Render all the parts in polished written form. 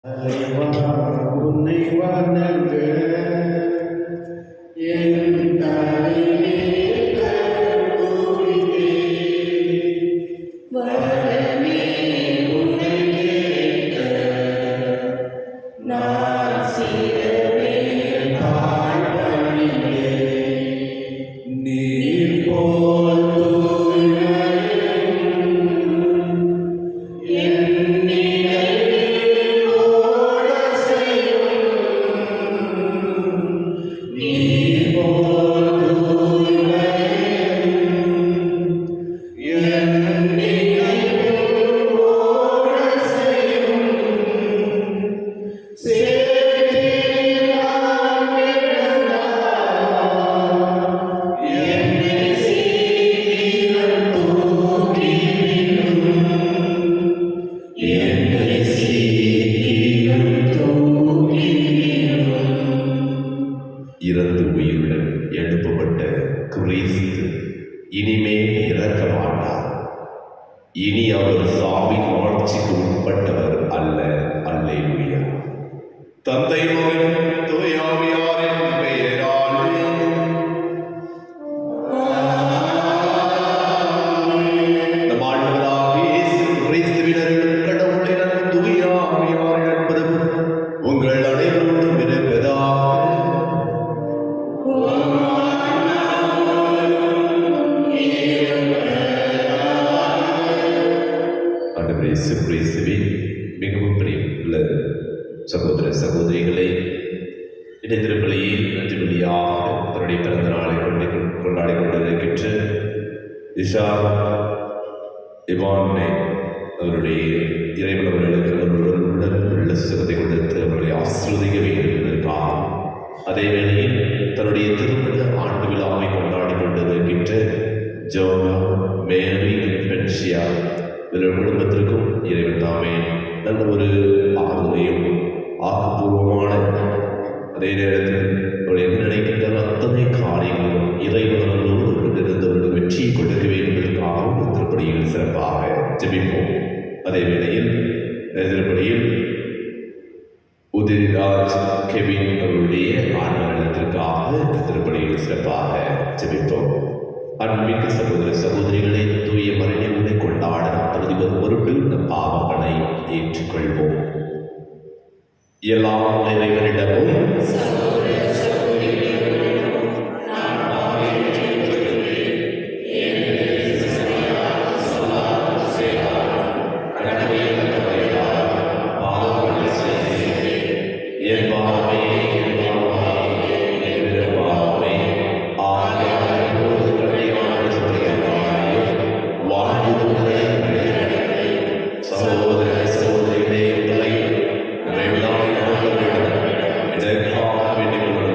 தலைவா உன்னை வணங்க என் தலையிலே கற்பூரித்தே வரமே உன்னை கேட்க நான் சிறவே தாழ்பணிந்தே நீர் போல் இறந்து உயிருடன் எழுப்பப்பட்ட கிறிஸ்து இனிமேல் இறக்க மாட்டார். இனி அவர் சாவின் ஆட்சிக்கு உட்பட்டவர் அல்ல. அல்லேலூயா. தந்தை மகன் தூய ஆவியாரின் பெயராலே நம் ஆண்டவராகிய இயேசு கிறிஸ்துவின் கடவுளின் தூய ஆவியார் என்பது உங்கள் அனைவரோடும் இருப்பதாக. மிகவும் பிரியமுள்ள சகோதர சகோதரிகளை, இந்த திருப்பலியில் நன்றி வழியாக தன்னுடைய பிறந்த நாளை கொண்டாடி கொண்டிருக்கின்ற இஷா இவான்னை அவருடைய இறைவன் அவர்களுக்கு உடல் உள்ள சுகத்தை கொடுத்து அவர்களை ஆசீர்வதிக்க வேண்டும் என்பதற்காக, அதே வேளையில் தன்னுடைய திருமண ஆண்டு விழாவை கொண்டாடி கொண்டிருக்கின்ற ஜோனா மேரி பென்ஷியா இவர்கள் குடும்பத்திற்கும் இறைவன் தாமே நல்ல ஒரு ஆறுதலையும் ஆக்கப்பூர்வமான, அதே நேரத்தில் அவர்கள் என்ன நினைக்கின்ற அத்தனை காரியங்களும் இறைவனர்களோடு கொண்டிருந்தவர்கள் வெற்றியை கொடுக்க வேண்டும் என்பதற்காகவும் திருப்படியில் சிறப்பாக ஜெபிப்போம். அதே வேளையில் திருப்படியில் உதிரிராஜ் கெவின் அவருடைய ஆன்மநலத்திற்காக திருப்படியில் சிறப்பாக ஜெபிப்போம். அன்பிற்கு சகோதர சகோதரிகளை, தூய மறைநிலை கொண்டாட தகுதி வரும் பொருட்டு நம் பாவங்களை ஏற்றுக்கொள்வோம். எல்லாம் இறைவனிடமும் சகோதர சகோதரிகளே, உங்களை இதற்காக வேண்டிக் கொள்ளும்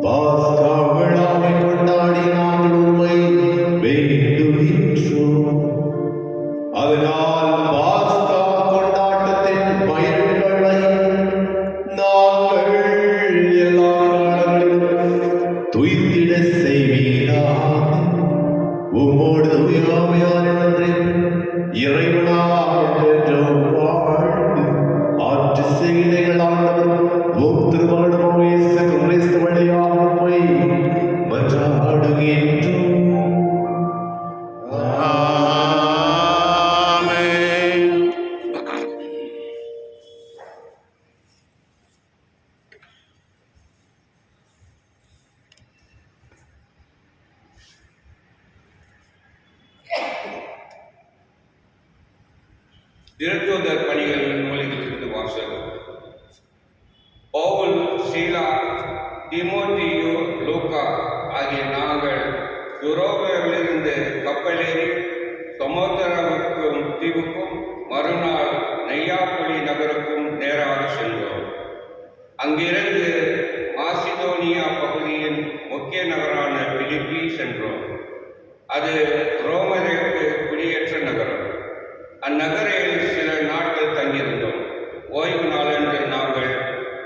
பாஸ்கா விழாவை கொண்டாடி நாங்கள் உம்மை வேண்டுகின்றோம். அதனால் பாஸ்கா கொண்டாட்டத்தின் பயன்களை நாங்கள் எல்லா காலங்களிலும் துய்த்திட செய்வீராக. உம்மோடு தூயாமையான இறைவனாக என்றும் வாழ்ந்து ஆட்சி செய்திகள் ஆண்டவர் உம் திருமகனும் இயேசு கிறிஸ்து வழியாக உம்மை மன்றாடுகின்றோம். திருத்தூதர் பணிகள் நூலிலிருந்து வாசகம். பவுல், சீலா, தீமோத்தேயு, லூக்கா ஆகிய நாங்கள் யூரோப்பிலிருந்து கப்பலேறி சமுத்திரமுக்கும் தீவுக்கும் மறுநாள் நெய்யாப்பொலி நகருக்கும் நேராக சென்றோம். அங்கிருந்து மாசிடோனியா பகுதியின் முக்கிய நகரான பிலிப்பி சென்றோம். அது ரோமருக்கு குடியேற்ற நகரம். அந்நகரில் சில நாட்கள் தங்கியிருந்தோம். ஓய்வு நாளன்று நாங்கள்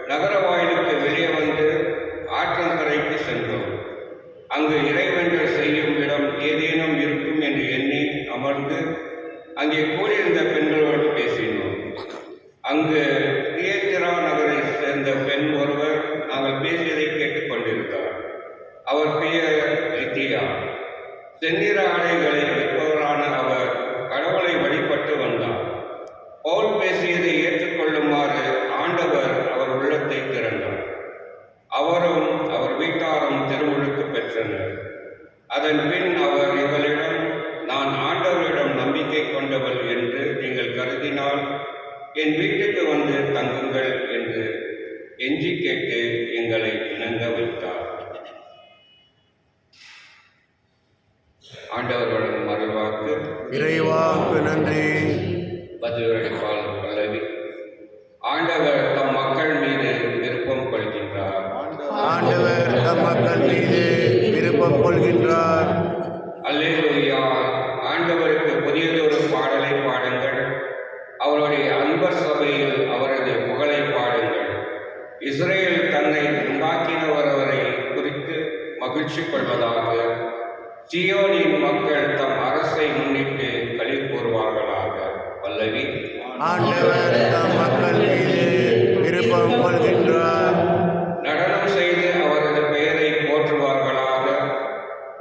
நகர வாயிலுக்கு வெளியே வந்து ஆற்றங்கரைக்கு சென்றோம். அங்கு இறைவேண்டல் செய்யும் இடம் ஏதேனும் இருக்கும் என்று எண்ணி அமர்ந்து அங்கே கூடியிருந்த பெண்களோடு பேசினோம். அங்கு தியேத்திரா நகரை சேர்ந்த பெண் ஒருவர் நாங்கள் பேசியதை கேட்டுக் கொண்டிருந்தார். அவர் பெயர் லித்தியா. செந்நிற ஆடைகளை விற்பவரான அவர் கடவுளை வழிபட்டு வந்தார். பவுல் பேசியதை ஏற்றுக்கொள்ளுமாறு ஆண்டவர் அவர் உள்ளத்தை திறந்தார். அவரும் அவர் வீட்டாரும் திருமுழுக்கு பெற்றனர். அதன் பின் அவர் எங்களிடம், நான் ஆண்டவரிடம் நம்பிக்கை கொண்டவள் என்று நீங்கள் கருதினால் என் வீட்டுக்கு வந்து தங்குங்கள் என்று எஞ்சி கேட்டு எங்களை இணங்க வைத்தார். ஆண்டவர் வழங்கும் அருள்வாக்கு. இறைவாக்கு நன்றி. பதிலுரைப்பால் பல்லவி. ஆண்டவர் தம் மக்கள் மீது விருப்பம் கொள்கின்றார். ஆண்டவர் தம் மக்கள் மீது விருப்பம் கொள்கின்றார். அல்லேலூயா. ஆண்டவருக்கு புதியதொரு பாடலை பாடுங்கள். அவருடைய அன்பர் சபையில் அவரது புகழை பாடுங்கள். இஸ்ரேல் தன்னை உண்டாக்கினவரை குறித்து மகிழ்ச்சி கொள்வதாக. சியோனின் மக்கள் தம் அரசை முன்னிட்டு களி கூறுவார்களாக. பல்லவி. ஆண்டவர் தம் மக்கள் மீது விருப்பம் கொள்கின்றார். நடனம் செய்து அவரது பெயரை போற்றுவார்களாக.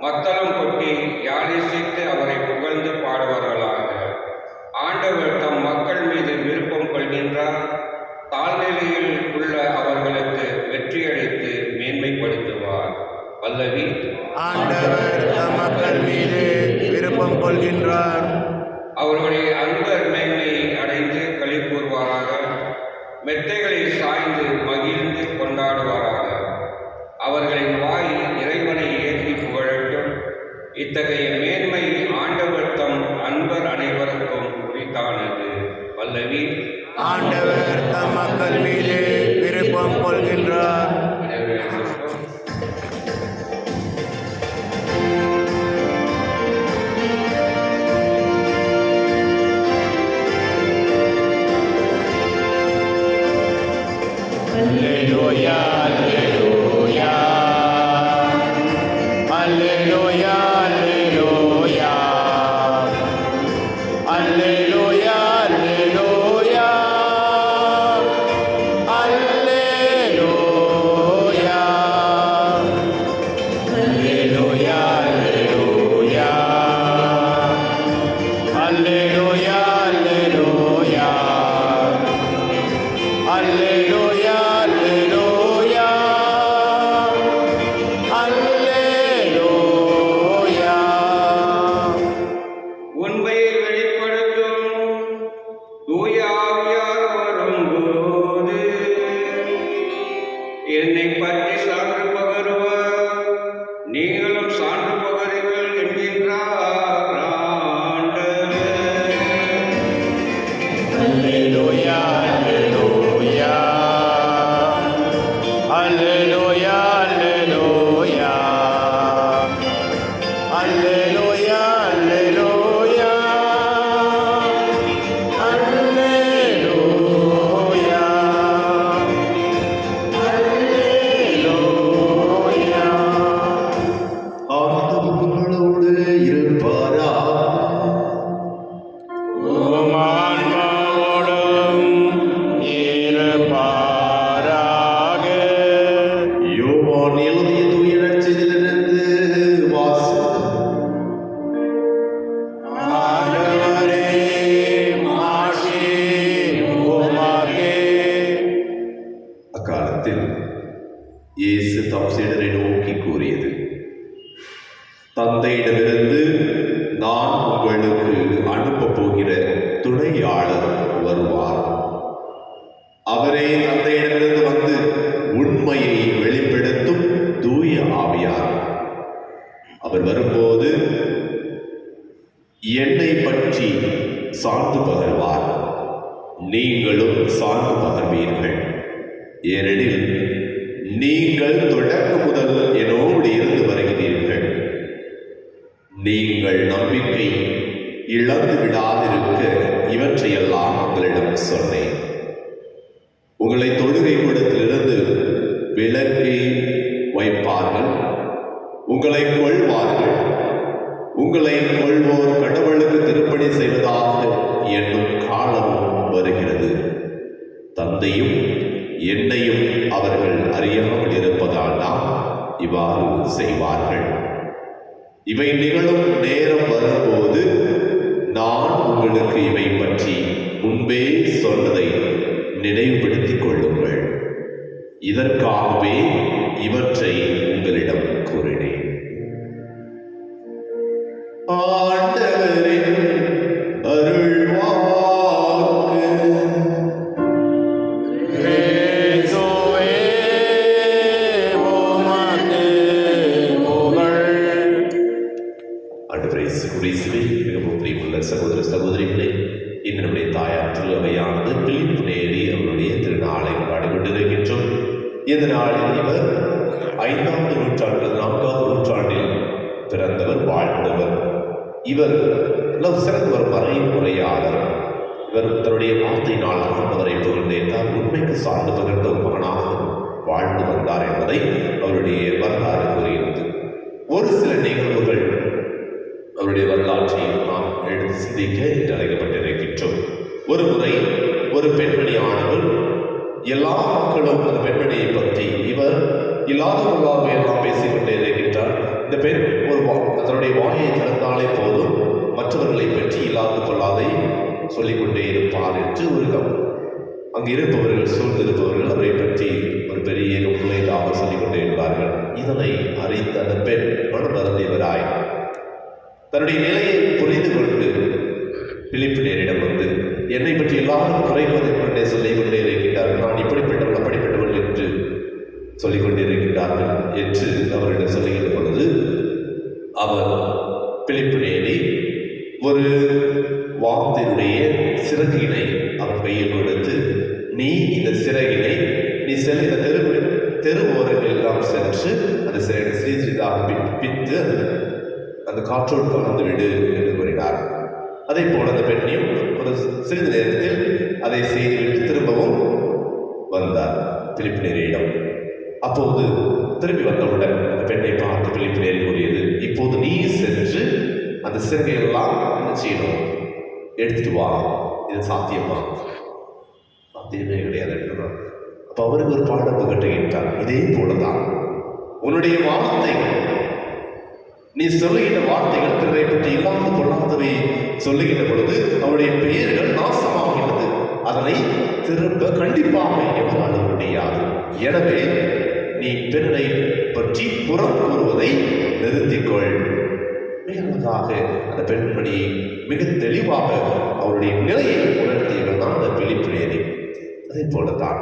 மத்தளம் கொட்டி யாழிசைத்து அவரை புகழ்ந்து பாடுவார்களாக. ஆண்டவர் தம் மக்கள் மீது விருப்பம் கொள்கின்றார். தாழ்நிலையில் உள்ள அவர்களுக்கு வெற்றியளித்து மேன்மைப்படுத்துவார். பல்லவி. ஆண்டவர் தம் மக்கள் மீது விருப்பம் கொள்கின்றார். அவருடைய அன்பர் மேன்மையை அடைந்து களி கூறுவாராக. மெத்தைகளில் சாய்ந்து மகிழ்ந்து கொண்டாடுவாராக. அவர்களின் வாய் இறைவனை ஏற்றி புகழட்டும். இத்தகைய மேன்மை ஆண்டவர் தம் அன்பர் அனைவருக்கும் உரித்தானது. பல்லவி. ஆண்டவர் தம் மக்கள் மீது விருப்பம் கொள்கின்றார். Alleluia, alleluia, alleluia, alleluia, alleluia, alleluia, alleluia, alleluia, alleluia, alleluia, alleluia, alleluia. உண்மையை வெளிப்படுத்தும் தூய ஆவியார் வரும்போது என்னை பற்றி சான்று பகருவர். நீங்களும் சான்று பகருங்கள் என்கின்றார் ஆண்டவர். Alleluia, alleluia, alleluia, alleluia. எழுதிய தூய நற்செய்தியிலிருந்து வாசகம். ஆண்டவரே, மாட்சி உமக்கே. அக்காலத்தில் இயேசு தம் சீடரை நோக்கி கூறியது: தந்தையிடமிருந்து நான் உங்களுக்கு அனுப்பப் போகிற துணையாளர் வருவார். அவரே தந்தையிடமிருந்து வந்து உண்மையை வெளிப்படுத்தும் தூய ஆவியார். அவர் வரும்போது என்னை பற்றி சான்று பகர்வார். நீங்களும் சான்று பகர்வீர்கள். ஏனெனில் நீங்கள் தொடக்க முதல் என்னோடு இருந்து வருகிறீர்கள். நீங்கள் நம்பிக்கை இழந்து விடாதிருக்க இவற்றையெல்லாம் உங்களிடம் சொன்னேன். உங்களை தொழுகை கூடத்திலிருந்து விலக்கி வைப்பார்கள், உங்களை கொள்வார்கள். உங்களை கொள்வோர் கடவுளுக்கு திருப்பணி செய்வதாக என்னும் காலமும் வருகிறது. தந்தையும் என்னையும் அவர்கள் அறியாமல் இருப்பதால் தான் இவ்வாறு செய்வார்கள். இவை நிகழும் நேரம் வரும்போது நான் உங்களுக்கு இவை பற்றி முன்பே சொன்னதை நினைவுபடுத்திக் கொள்ளுங்கள். இதற்காகவே இவற்றை உங்களிடம் கூறினேன். ஆண்டவரின் அருள்வாக்கு. கிறிஸ்துவே, உமக்கு புகழ். ஆண்டவரே கிறிஸ்துவே, மிகவும் பிரியமுள்ள சகோதர சகோதரிகளே, இன்று நம்முடைய தாயார் திருவையானது பிலிப்பு நேரி அவருடைய திருநாளை கொண்டாடி கொண்டிருக்கின்றோம். இந்த நாளில் இவர் 5ஆம் நூற்றாண்டு 4ஆம் நூற்றாண்டில் பிறந்தவர், வாழ்ந்தவர். இவர் சிறந்தவர், மறைமுறையாளர். இவர் தன்னுடைய வார்த்தையினால் ஆண்டவரை புகழ்ந்தார். உண்மைக்கு சார்ந்து பகிர்ந்த ஒரு மகனாக வாழ்ந்து வந்தார் என்பதை அவருடைய வரலாறு கூறுகிறது. ஒரு சில நிகழ்வுகள் அவருடைய வரலாற்றை நாம் எடுத்து சிந்திக்க என்று அழைக்கப்பட்டிருக்கின்றோம். ஒரு முறை ஒரு பெண்மணியானவர், எல்லா மக்களும் அந்த பெண்மணியை பற்றி இவர் இல்லாத பொருளாக எல்லாம் பேசிக்கொண்டே இருக்கின்றார். இந்த பெண் தன்னுடைய வாயை திறந்தாலே போதும் மற்றவர்களை பற்றி இல்லாத பொருளாதை சொல்லிக்கொண்டே இருப்பார் என்று ஒரு அங்கு இருப்பவர்கள், சூழ்ந்திருப்பவர்கள் அவரை பற்றி ஒரு பெரிய முறையாக சொல்லிக்கொண்டே இருப்பார்கள். இதனை அறிந்த அந்த பெண் மனமருந்தியவராய் தன்னுடைய நிலையை புரிந்து கொண்டு பிலிப்பு நேரிடம் வந்து, என்னை பற்றி எல்லாரும் குறைவதை கொண்டே சொல்லிக் கொண்டே இருக்கின்றார்கள், நான் இப்படிப்பட்டவர்கள் அப்படிப்பட்டவர்கள் என்று சொல்லிக் கொண்டே இருக்கின்றார்கள் என்று அவரிடம் சொல்லுகின்ற பொழுது, அவர் பிலிப்பு நேரி ஒரு வாத்தினுடைய சிறகினை அவர் கையில் கொடுத்து, நீ இந்த சிறகினை நீ செல்ல தெரு ஓரங்கள் எல்லாம் சென்று அந்த சிறகை சிறிதாக பித்து அந்த காற்றோடு கலந்து விடு என்று கூறினார். அதே போல அந்த பெண்ணையும் ஒரு சிறிது நேரத்தில் அதை செய்துவிட்டு திரும்பவும் வந்தார் பிலிப்பு நேரியிடம். அப்போது திரும்பி வந்தவுடன் அந்த பெண்ணை பார்த்து பிலிப்பு நேரி கூறியது, இப்போது நீ சென்று அந்த சிறகையெல்லாம் என்ன செய்யணும், எடுத்துட்டு வா. இது சாத்தியமா? சாத்தியமே கிடையாது. அப்ப அவருக்கு ஒரு பாடம் புகட்டுகின்றார். இதே போலதான் உன்னுடைய வார்த்தைகள், நீ சொல்லுகின்ற வார்த்தைகள் பிறரை பற்றி இல்லாத பொருளாதவை சொல்லுகின்ற பொழுது அவருடைய பெயர்கள் நாசமாகிறது. அதனை திரும்ப கண்டிப்பாக எவராலும் முடியாது. எனவே நீ பிறரை பற்றி புறம் கூறுவதை நிறுத்திக்கொள். மிக அழகாக அந்த பெண்மணி மிக தெளிவாக அவருடைய நிலையை உணர்த்தியவர் தான் அந்த பிலிப்பு நேரி. அதே போலத்தான்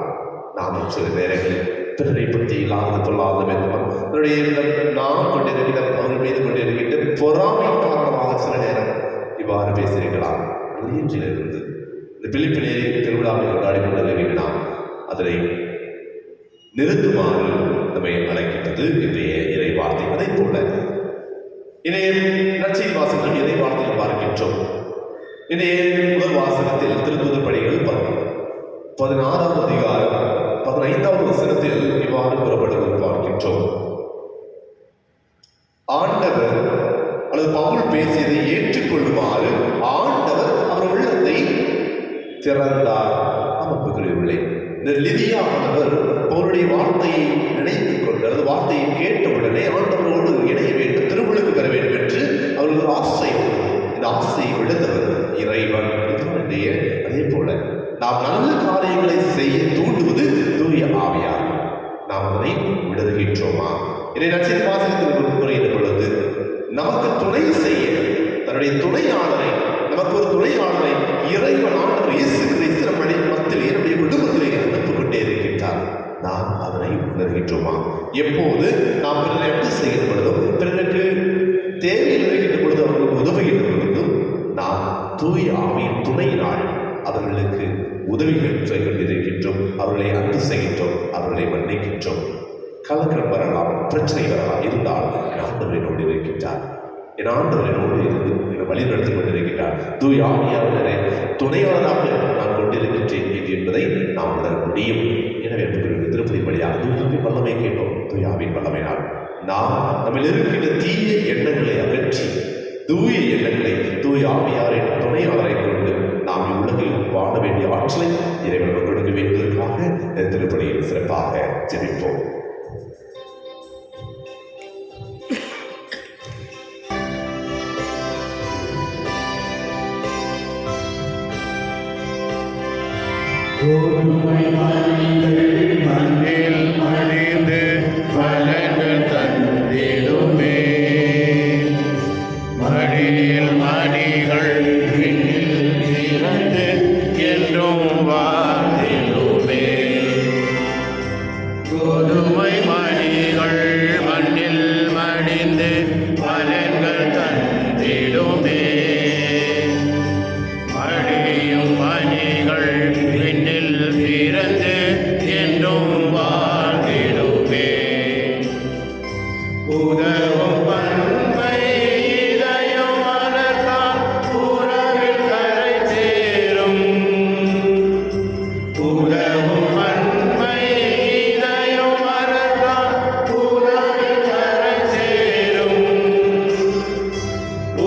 நாமும் சில நேரங்களில் பிறரை பற்றி இல்லாத பொல்லாத தன்னுடைய நாம் கொண்டிருக்கிற அவர்கள் மீது கொண்டிருக்கின்ற பொறாமை காரணமாக சில நேரம் இவ்வாறு பேசியிருக்கலாம். இன்றிலிருந்து இந்த பிலிப்பு நேரி திருவிழாவை கொண்டாடி கொண்டிருக்கின்றன, அதனை நிறுத்துமாறு நம்மை அழைக்கின்றது இன்றைய இறை வார்த்தை. அதே போல இன்றைய நற்செய்தி வாசகத்தில் இறை வார்த்தையில் பார்க்கின்றோம். இன்றைய முதல் வாசகத்தில் திருத்தூதர் பணிகள் 16ஆம் அதிகாரம் 15வது வசனத்தில் இவ்வாறு கூறப்படுவது பார்க்கின்றோம். ஆண்டவர் அல்லது பவுல் பேசியதை ஏற்றுக்கொள்ளுமாறு ஆண்டவர் அவர் உள்ளத்தை திறந்தார். அன்புக்குரியவர்களே, இந்த லிதியானவர் அவருடைய வார்த்தையை நினைத்துக் கொண்டு அந்த வார்த்தையை கேட்டவுடனே ஆண்டவரோடு இணைய வேண்டும், திருமுழுக்கு பெற வேண்டும் என்று அவர்கள் ஒரு ஆசை. இந்த ஆசையை விடுத்தவர் இறைவன். அதே போல நாம் நல்ல காரியங்களை செய்ய தூண்டுவது தூய ஆவியார். நாம் அதனை விடுகின்றோமா? இதை நச்சின் வாசகத்தில் குறைந்த பொழுது நமக்கு துணை செய்ய தன்னுடைய துணையாளரை, நமக்கு ஒரு துணையாளரை இறைவன் ஆண்டவர் இயேசு கிறிஸ்து நம்முடைய மத்தியிலே, நம்முடைய குடும்பத்திலே அனுப்பிக் கொண்டே இருக்கின்றார். நாம் அதனை உணர்கின்றோமா? எப்போது நாம் பிறரை எப்படி செய்கின்ற பொழுதும், பிறருக்கு தேவையில் இருக்கின்ற பொழுது, அவர்களுக்கு உதவுகின்ற பொழுதும் நாம் தூய ஆவியின் துணையினால் அவர்களுக்கு உதவிகள் செய்து கொண்டிருக்கின்றோம், அவர்களை அன்பு செய்கின்றோம், அவர்களை மன்னிக்கின்றோம். கலக்கம் வரலாம், பிரச்சனை வரலாம், இருந்தால் என் ஆண்டவர் என்னோடு இருக்கின்றார், என் ஆண்டவர் என்னோடு இருந்து என்னை வழி நடத்தி கொண்டிருக்கின்றார், தூய ஆவியாளரை துணையாளராக நான் கொண்டிருக்கின்றேன் என்பதை நாம் உணர முடியும். எனவே திருப்பதி வழியாக தூயாவின் வல்லமை கேட்போம். தூயாவின் வல்லமையினால் நாம் நம்மில் இருக்கின்ற தீய எண்ணங்களை அகற்றி தூய எண்ணங்களை தூய ஆவியாரின் துணையாளரை கொண்டு நாம் இவ்வுலகில் வாழ வேண்டிய ஆற்றலை இறைவன் கொடுக்க வேண்டுவதற்காக திருப்பதியில் சிறப்பாக ஜெபிப்போம். மண்ணில் மடிந்து பலன்கள் தந்திடுமே, மடியில் மணிகள் விண்ணில் திறந்து என்றும் வாழ்ந்திடுமே. கோதுமை மணிகள் மண்ணில் மடிந்து பலன்கள் தந்திடுமே, மடியும் மணிகள் விண்ணில் திறந்து என்றும் வாழ்ந்திடுமே. உதவும் பண்பை இதயம் வளர்த்தால் உறவில் கரை சேரும். உதவும் பண்பை இதயம் வளர்த்தால் உறவில் கரை சேரும்.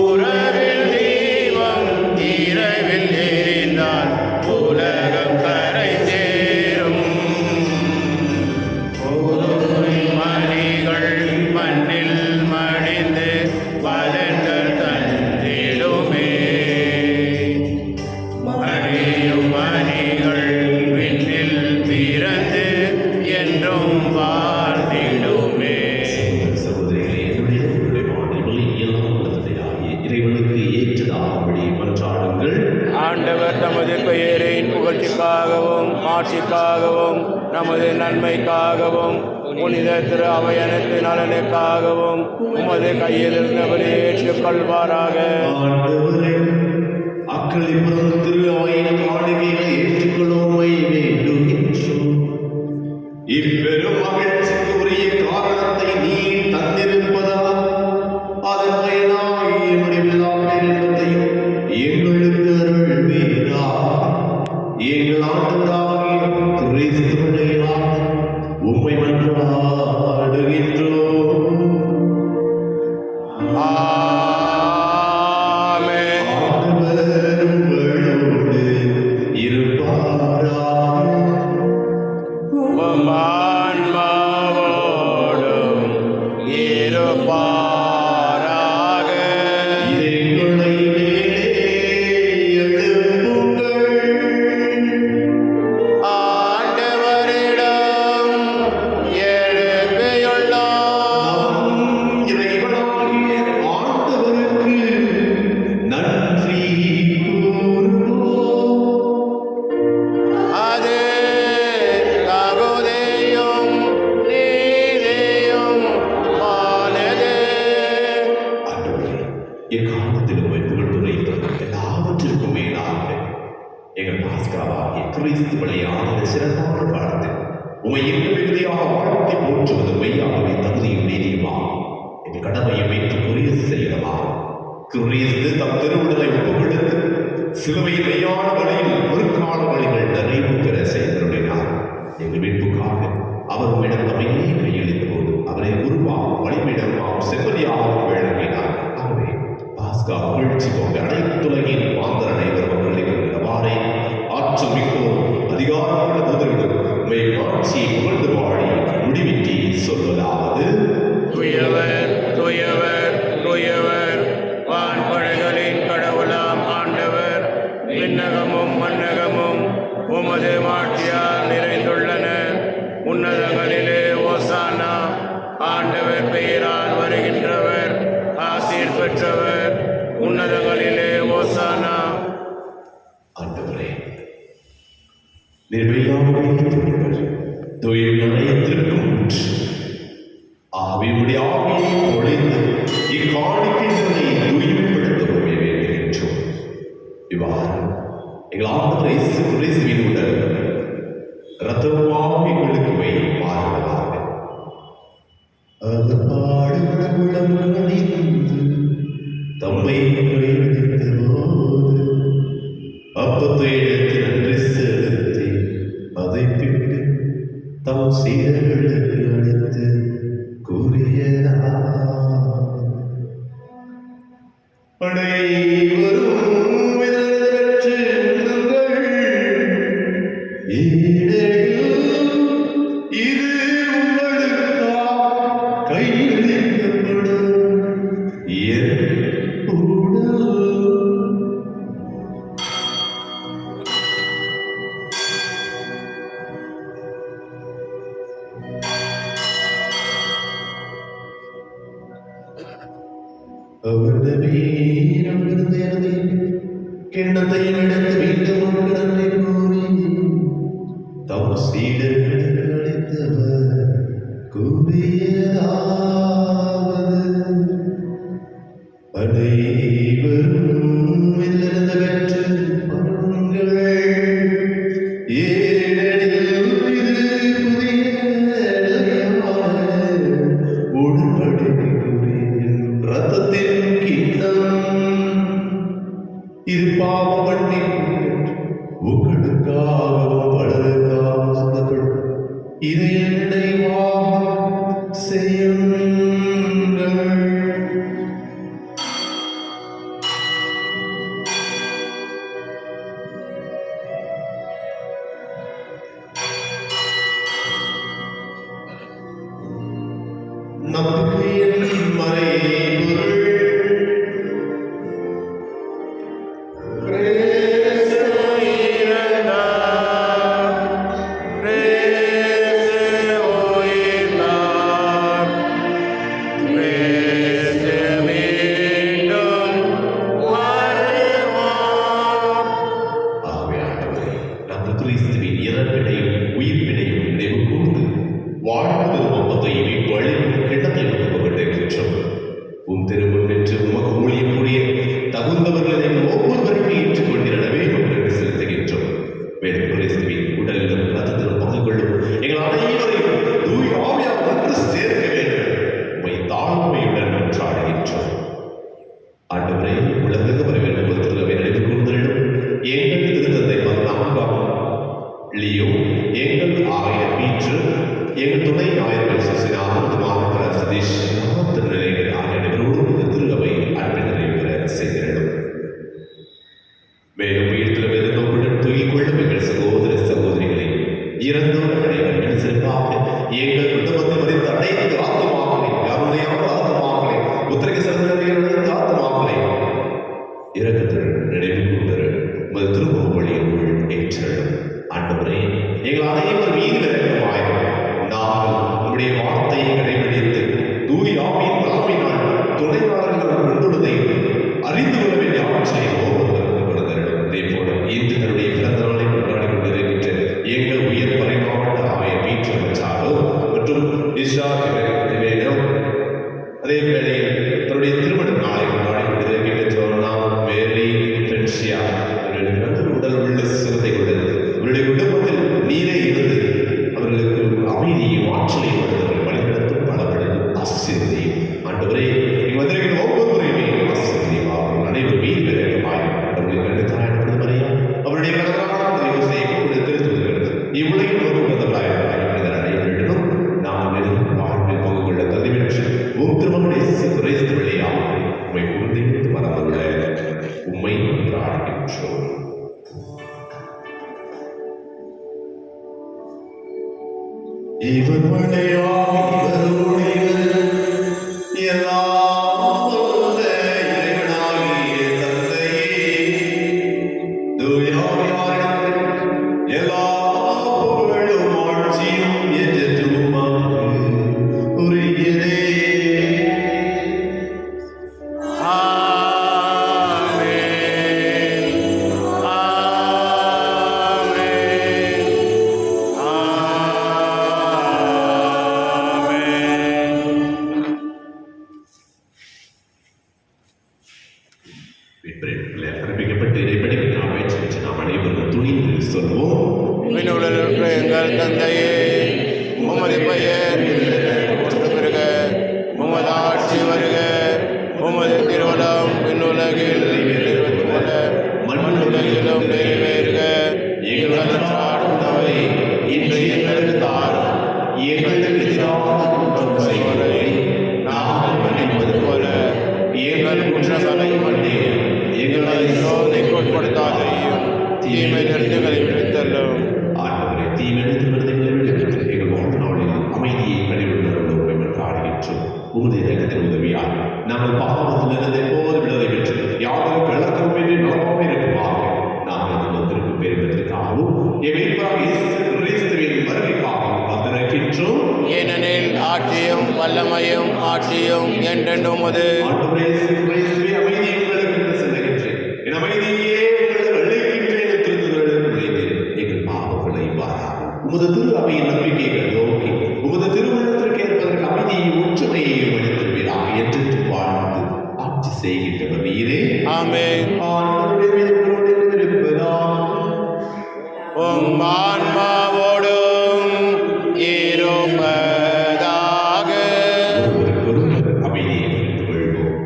உறவில் தீபம் இரவில் எரிந்தால் உலகம் கரை சேரும். கோதுமை மணிகள் மண்ணில் மடிந்து பலன்கள் தந்திடுமே, மடியும் மணிகள் விண்ணில் பிறந்து என்றும் வாழ்ந்திடுமே. சகோதரிகளே, என்னுடைய வாழ்வில் எல்லாம் உள்ளதையாகிய இறைவனுக்கு ஏற்றதாகும்படி மன்றாடுங்கள். ஆண்டவர் தமது பெயரின் புகழ்ச்சிக்காகவும் மாட்சிக்காகவும் நமது நன்மைக்காகவும் புனித திரு அவையனத்து நலனுக்காகவும் உமது கையில் இருந்தபடி ஏற்றுக்கொள்வாராக. ஆண்டவரே, அக்களிப்புறம் திரு அவையின் காணிக்கைகளை ஏற்றுக்கொள்ளுமை வேண்டுகின்றோம். இப்பெரும் மகிழ்ச்சிக்கு உரிய காரணத்தை நீ தந்திருப்பதால் அதன் பயனாய் முடிவில்லா பேரின்பத்தையும் எங்களுக்கு அருள்வீரா. எங்கள் ஆண்டவராகிய கிறிஸ்து வழியாக உம்மை மன்றாடுகின்றோம். ஆமென். ஆண்டவர் உங்களோடு இருப்பாராக. உம் ஆன்மாவோடும் இருப்பாராக. எங்களை மேலே எழுப்புங்கள். ஆண்டவரிடம் எழுப்பியுள்ளோம். இறைவனாகிய ஆண்டவருக்கு நன்றி கூறுவோம். அது தகுதியும் நீதியும் ஆனது. ஆண்டவரே, எக்காலத்திலும் புகழ்ந்துரை எல்லாவற்றிற்கும் மேலாக எங்கள் பாஸ்காவாகிய கிறிஸ்து வழியான சிறப்பான காலத்தில் உமை இன்னும் மிகுதியாக வாழ்த்தி போற்றுவது மெய்யாகவே தகுதியும் நீதியுமா? எங்கள் கடமையை ஏற்றுக்குரிய செய்யணுமா? கிறிஸ்து தம் திருவுடலை ஒப்புக்கொடுத்து சிலுவையின் மெய்யான வழியில் முற்கால வழிகள் நிறைவு பெற செய்தருளினார். எங்கள் மீட்புக்காக அவர் உம்மிடம் தம்மையே கையளித்த போது அவரை உருவாகும் வழிமிடமாம் செவ்வதியாகவும் வழங்கினார். ஆகவே பாஸ்கா மகிழ்ச்சி போன்ற அனைத்துலகின் மாந்தர் அனைவரும் மக்களுக்கு அவ்வாறே ஆற்றல் மிக்கோரும் அதிகாரமுள்ள தூதர்களும் தூயவர் தூயவர் தூயவர் வான்படைகளின் கடவுளாம் ஆண்டவர். விண்ணகமும் மண்ணகமும் உமது மாட்சியால் நிறைந்துள்ளன. உன்னதங்களிலே ஓசானா. ஆண்டவர் பெயரால் வருகின்றவர் ஆசீர் பெற்றவர். உன்னதங்களிலே ஓசானா. ஆண்டவரே, நிர்மையாகவே தூயவர், தூய்மை அனைத்திற்கும் ஊற்று. ஆவியுடைய ஆவியை பொழிந்து இக்காணிக்கைகளை தூய்மைப்படுத்தவே வேண்டுகின்றோம். இவ்வாறு எங்கள் ஆண்டவர் இயேசு கிறிஸ்துவின் உடல் இரத்தமாக எங்களுக்கு மாறுவதாக. அவர் பாடுபட உளம் கனிந்து தம்மை கையளித்த போது அப்பத்தை எடுத்து நன்றி செலுத்தி அதை பிட்டு தம் சீடர்களுக்கு அளித்து கூறியதா, அனைவரும் வெற்றி உண்ணுங்கள். ஏனெனில் இது உங்களுக்காக கையளிக்கப்படும் என் உடல். அவரது வீரமிருந்து எழுதி கிண்ணத்தையும் எடுத்து மீண்டும் நன்றி கூறி தம் சீடர்களுக்கு அளித்தவர் கூறியதாவது, அனைவரும் இதிலிருந்து பெற்று பருகுங்கள். ஏனெனில் இது புதிய நிலையான உடன்படிக்கையின் இரத்தத்தின் கிண்ணம். இது பாவ மன்னிப்பு உங்களுக்காகவும் பலருக்காகவும் சிந்தப்படும். இதை நினைவாக செய்யுங்கள். நம்பிக்கையின் மறைபொருள் கிறிஸ்துவின் இறப்பினையும் உயிர்ப்பினையும் நினைவு கூர்ந்து வாழ்வு ஒப்பத்தை வழியும் கிண்ணத்தை ஒப்புக்கொண்டிருக்கின்றோம். உம் திருமுன் நின்று உமக்கு ஊழியம் புரிய தகுந்தவர்களை ஒவ்வொருவரையும் ஏற்றுக்கொண்டிடவே என்று செலுத்துகின்றோம். மேலும் கிறிஸ்துவின் உடலிலும் ரத்தத்திலும் பங்கு கொள்ளும் எங்கள் அனைவரையும் தூய் ஆவியால் ஒன்று சேர்க்க வேண்டும். உம்மை தாழ்மையுடன் ஒன்றாடுகின்றோம். ஆண்டவரை உலக வரவேற்பு திருவை நினைவு கூர்ந்தலிடம் எங்கள் திருத்தந்தை 14ஆம் லியோ, எங்கள் ஆயர் பீற்று, எங்கள் துணை ஆயர்கள் சசிநாதன், மாவட்ட சதீஷ், திருநிலைகள் ஆகிய அனைவரோடும் இந்த திருவை அன்பின் நிறைவேற செய்திடும். மேலும் உயிர்த்திலும் எதிர்நோக்குடன் தூக்கிக் கொள்ளும் எங்கள் சகோதர சகோதரிகளை இறந்தோர் அனைவரும் சிறப்பாக எங்கள் குடும்பத்தை மறித்த அனைத்து ஆத்மாக்களை, யாருடையாவது ஆத்மாக்களை, உத்தரக சகோதரிகளுடைய ஆத்மாக்களை இறக்கத்துடன் நினைவு கூர்ந்தரு உமது திருமுக வழியினுள் ஏற்றிடும். ஆண்டவரே, எங்கள் அனைவர் மீது இறக்கமாயிரும். நாங்கள் உம்முடைய வார்த்தையை கடைபிடித்து தூய் ஆவியின் தலைமையினால் துணையாளர்கள் கொண்டுள்ளதை அறிந்து கொள்ள வேண்டிய ஆட்சியை ஒவ்வொருவருக்கும் கொடுத்திடும். இதே போல இன்று தன்னுடைய பிறந்த நாளை கொண்டாடி கொண்டிருக்கின்ற எங்கள் உயர் பறை மாவட்ட ஆயர் பீற்று மச்சாரோ மற்றும் இஷா வேணும், அதே வேளையில் தன்னுடைய திருமண நாளை கொண்டாடி கொண்டிருக்கின்ற மேரி பென்சியா உடல் உள்ள சிறத்தை கொடுத்து அவருடைய குடும்பத்தில் நீரே இருந்து அவர்களுக்கு அமைதியும் ஆற்றலையும் அவர்களை வழிநடத்தும் பலப்படுத்தும் ஆசீர்வதியும். ஆண்டவரே, இங்கு வந்திருக்கிற ஒவ்வொருவரையுமே ஆசீர்வதியும். அவர்கள் அனைவரும் மீது விரைவாய் அவர்களை கண்டு தாயப்படுத்தும் வரையா அவருடைய கடனான திருத்துவர்கள் இவ்வுலகில் நோக்கு வந்தவராய் அனைவரிடமும் நாம் வெறும் வாழ்வில் பங்கு கொள்ள தகுதி பெற்று உம் திருமகனை குறைத்து வழியாக உண்மை உறுதி மறந்துள்ள உண்மை பிரார்த்திக்கின்றோம். இவர் மழையாய் இவரோடு பிறப்பிக்கப்பட்டு இறைப்படிக்கு நாம் வேற்றி நாம் அனைவரும் துணிந்து சொல்வோம். விண்ணுலகில் இருக்கிற எங்கள் தந்தையே, உமது பெயர் போற்றப் பெறுக, உமது ஆட்சி வருக, உமது திருவுளம் விண்ணுலகில் நிறைவேறுவது போல மண்ணுலகிலும் நிறைவேறுக. எங்கள் அன்றாட உணவை இன்று எங்களுக்கு தாரும். எங்களுக்கு எதிராக குற்றம் செய்வோரை நாங்கள் மன்னிப்பது போல எங்கள் குற்றங்களை மன்னியும். எங்களை சோதனைக்கு உட்படுத்தாதையும் தீமையிலிருந்து விடுவித்தள்ளும். ஆண்டவரை தீமெடுத்து விருதுகளை விடுவித்து எங்கள் வாழ்நாளில் அமைதியை கழிவுள்ளவர்களோடு ஆடுகின்றோம். உமது இலக்கத்தின் உதவியால் நாங்கள் பாவத்திலிருந்து எப்போது விடுதலை பெற்று யாரும் கலக்கம் என்று நலமாக இருக்குமாக நாங்கள் நோக்கிற்கு பெருமத்திற்காகவும் கிறிஸ்துவின் வருகைக்காகவும் காத்திருக்கின்றோம். ஏனெனில் ஆட்சியும் வல்லமையும் ஆட்சியும் என்றென்றும் உமது. ஆண்டவரே, கிறிஸ்துவே, அமைதியை உங்களுக்கு செல்லுகின்றேன். என் அமைதியே உங்களுக்கு அளிக்கின்றேன் என்று திருத்துதலுக்கு நுழைந்தேன். எங்கள் பாவங்களை வாராமல் உமது திரு அவையின் நம்பிக்கைகள் நோக்கி உமது திருவுள்ளத்திற்கு ஏற்பதற்கு அமைதியை ஒற்றுமையையும் அளித்துள்வீராக என்று வாழ்ந்து ஆட்சி செய்கின்றவர் நீரே. ஆமென். ஆண்டவருடைய மீது இருப்பதாக உம் ஆன்மாவோடும் இருப்பதாக. ஒருவருக்கொருவர் அமைதியை பகிர்ந்து கொள்வோம்.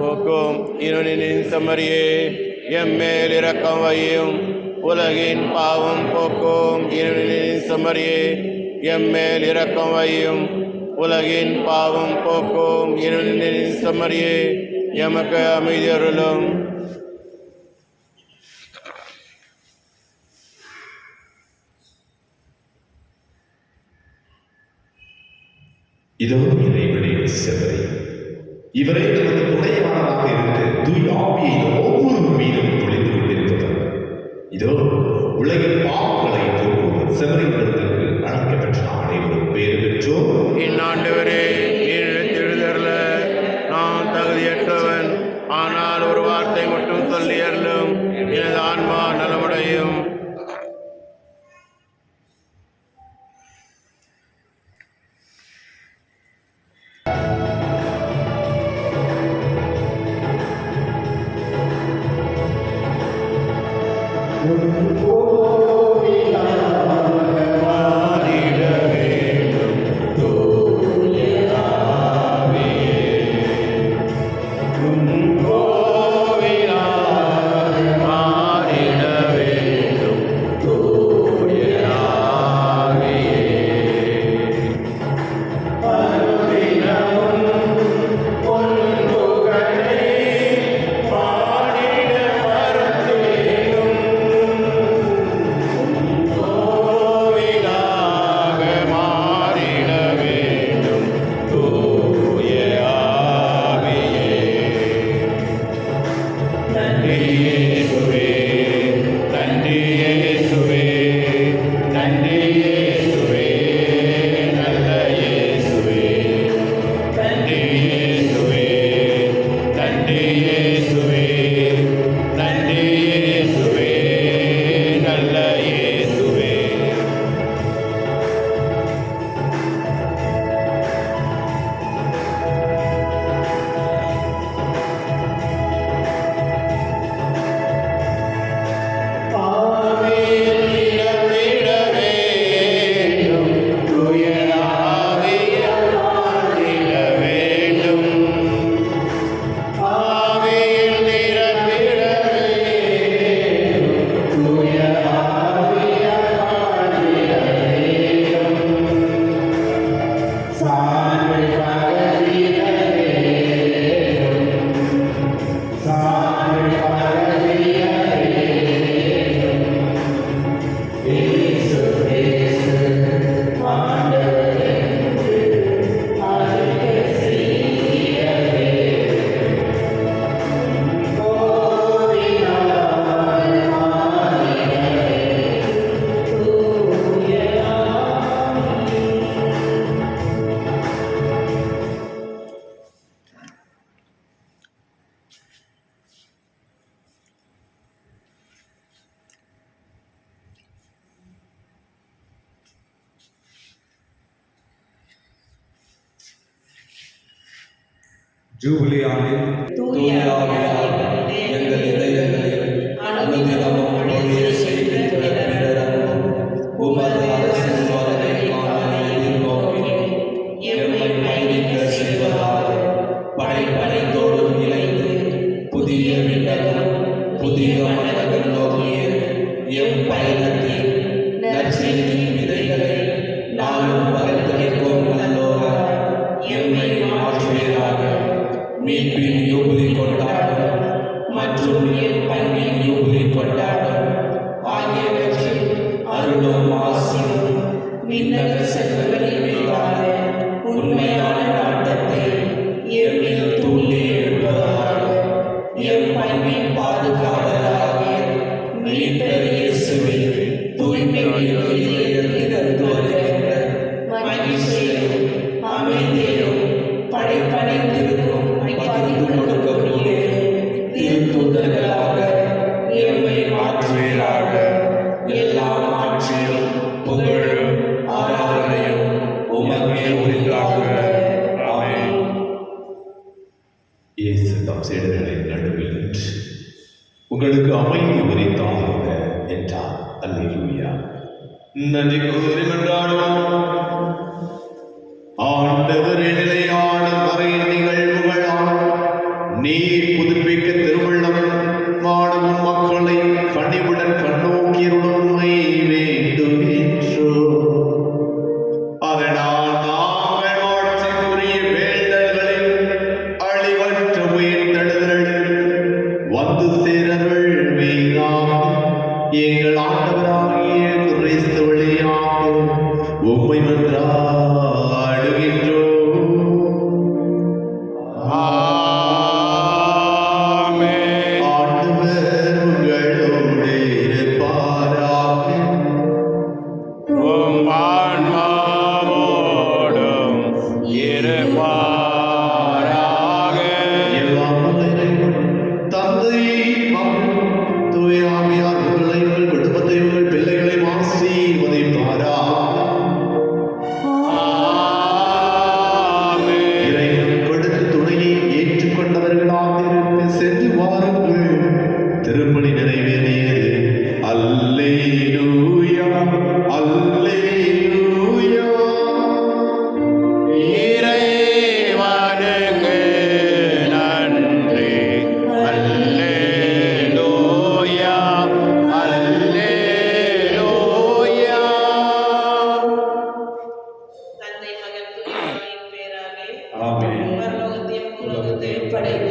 போக்கும் இருளின் செம்மறியே, எம்மேல் இரக்கம் வையும். உலகின் பாவம் போக்கும் இருளின் செம்மறியே, எம்மேல் இரக்கம் வையும். உலகின் பாவம் போக்கும் இருளின் செம்மறியே, எமக்கு அமைதி அருளும். இதோ இறைவனின் செவரை, இவரை நமது துணையாளராக இருந்து தூய் ஆவியை ஒவ்வொரு மீதும் பொழிந்து கொண்டிருக்கிறார். இதோ உலகின் பாவங்களை போக்குவர் செவரை விருதுக்கு அழைக்கப்பட்ட நாம் அனைவரும் பேறு பெற்றோம். இந்நாண்டவரே, எழுதல நான் தகுதியற்றவன், ஆனால் ஒரு வார்த்தை மட்டும் சொல்லி அருளும், எனது ஆன்மா நலமடையும். Oh, ஜூபிலி ஆண்டில் தூய ஆவியால் எங்கள் இதயங்களில் அனுதினமும் ஒளியை செய்கின்ற பிறரங்கும் உமது அரசின் வரவை காண எதிர்நோக்கினோம். எம்மை பயணிக்க செய்வதாக படைப்படைத்தோடும் இணைந்து புதிய விண்ணகம் புதிய மனிதர்கள் நோக்கிய எம் பயணத்தில் நற்செய்தியின் விதைகளை நாளும் பரிந்துரைக்கும் நல்லோராய் எம்மை மாற்றுவீராக. மீட்பின் யூபிலி கொண்டாட்டம் மற்றும் என் பங்கின் யூபிலி கொண்டாட்டம் ஆகியவற்றில் அருளும் ஆசியும் விண்ணக செல்வங்களின் மீதான உண்மையான நாட்டத்தை எம்மில் தூண்டி எழுப்பதாக. எம் பங்கின் பாதுகாவலராகிய மீட்பர் இயேசுவின் தூய்மையில் இதற்கு வருகின்ற மகிழ்ச்சியையும் அமைதியையும் படைப்படைத்திருக்கும் பகிர்ந்து கொடுக்கக்கூடிய திருத்தூதர்களாக எம்மை மாற்றுவீராக. எல்லா ஆட்சியும் புகழும் ஆராதனையும் உமக்கே உரித்தாக. ஆமென். இயேசு தம் சீடர்களின் நடுவில் நின்று உங்களுக்கு அமைதி உரித்தாக என்றார். அல்லேலூயா. நன்றி கூறி மன்றாடுவோம். ஆண்டவரே, நிலையான மறை நிகழ்வுகளால் நீர் புதுப்பிக்க திருவுள்ளம் வாழும் மக்களை கனிவுடன் கண்ணோக்கியருடமை வேண்டுகின்றோ. அதனால் நாங்கள் ஆட்சிக்குரிய வேண்டல்களில் அழிவற்ற உயிர்த்தெழுதலில் வந்து சேரர்கள் வீணாக எங்கள் ஆண்டவராகிய கிறிஸ்து வழியாக உம்மை மன்றாடுகின்றோம். ஆமென். ஆண்டவர் உங்களோடு இருப்பாராக. உம் ஆன்மாவோடும் இருப்பாராக. எல்லாம் வல்ல இறைவன், தந்தை, மகன், தூய ஆவியார் உங்களை, உங்கள் குடும்பத்தை, உங்கள் பிள்ளைகளை ஆசீர்வதிப்பாராக. ஆமென். இறைவன் கொடுத்த துணையை ஏற்றுக்கொண்டவர்களாக இருக்க சென்று வாருங்கள். திருப்பணி நிறைவேறியது. அல்லேலூயா, அல்லேலூயா. இறைவனுக்கு நன்றி. அல்லேலூயா, அல்லேலூயா. தந்தை மகன் தூய ஆவியின் பேராலே ஆமென். பரலோகத்தையும் பூலோகத்தையும் படைத்த